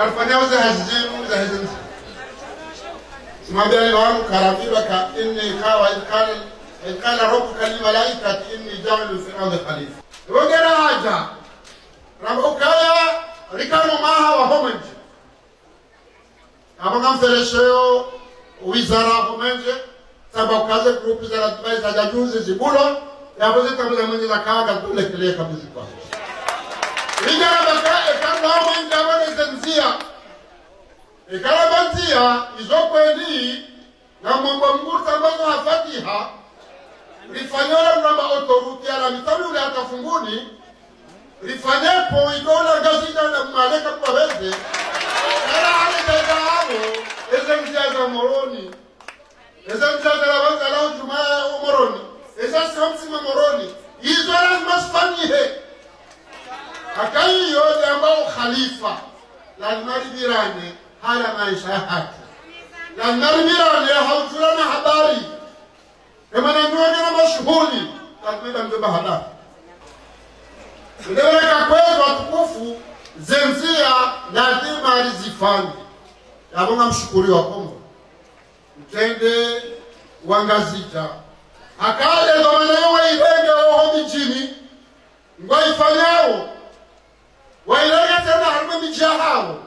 karfanya za hazimu za hazimu simabia liwamu karabibaka inni kawa ikala rabbuka lilmalaikati inni ja'ilun fil ardi khalifa wogera haja rabukaya rikano maha wa homenje abanga mferesheo wizara homenje sababu kaze grupu za advice za jajuzi zibulo yaboze kabla mwenye za kaga tulekelea kabisa kwa Rijana baka ekanda mwingi abone zenzia ekarabantia izokweni na mwamba mgurta mbazo hafatiha rifanyola mnamba otoruti ala mitami ule hata funguni rifanyepo ikola gazida na maleka kwa weze kala hali kaida hao ezenzia za moroni ezenzia za lawanza lao jumaya umoroni ezenzia moroni hizo lazima sifanyihe akai yote ambao khalifa lazima libirane hala maisha yake lazima libirane hautulana habari kama nanyuaje na mashuhuli lazima mbeba habari ndio kwetu watukufu zenzia lazima alizifanye yabonga mshukuri wa Kongo mtende wangazita akale kama nawe ibenge oho mijini ngwaifanyao wailege tena harme mijia hao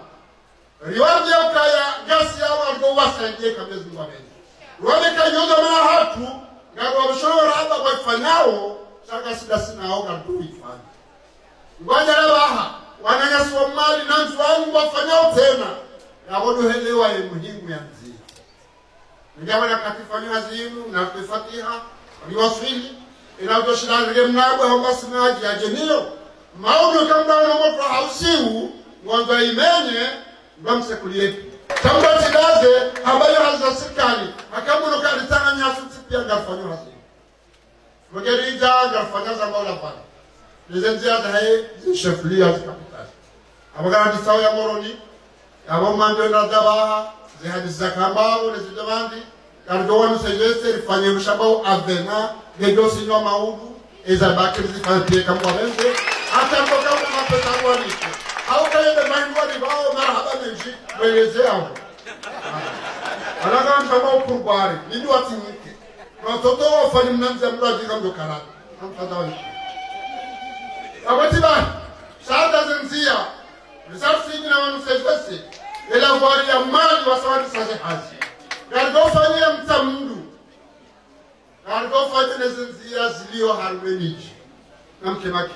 riwaje ukaya gasi yao algo wasaidie kabisa ngwabeni riwaje kayoza mana hatu ngabo wabishoro haba waifanyao saka sidasina hao ngadu ifanya ngwaje rabaha wananyaswa mali na nzwangu wafanyao tena yabodo helewa ye muhimu ya nzia njawa na katifanya azimu na kufatiha riwasili inaotoshirage mnabo hambasinaji ajenio maono kama na moto hausiu ngwanza imenye ngwamsekuliyepi tamba tidaze ambayo haza serikali akamuno kalitanga nyasu pia ngafanywa hazi mogerija ngafanya za ngola pana lezenzia dae zishaflia zikapitali abagara disawo ya moroni abo mando na dabaha zihadiza kambao lezidamandi kardowa msejese rifanye mshabao avena gedo sinywa maudu ezabaki zifanye kama wenze hata mboka unapata wali au kaya de maindwa ni bao marhaba menji weleze hapo alaga mshabao kurbari ndio watinike na toto wafanye mnanza mraji kama dokara mtadawali abatiba sada zenzia reserve na wanusejese ila bari ya mali wasawadi sasa hazi gargofanye mtamndu gargofanye zenzia zilio harmeniji namke maki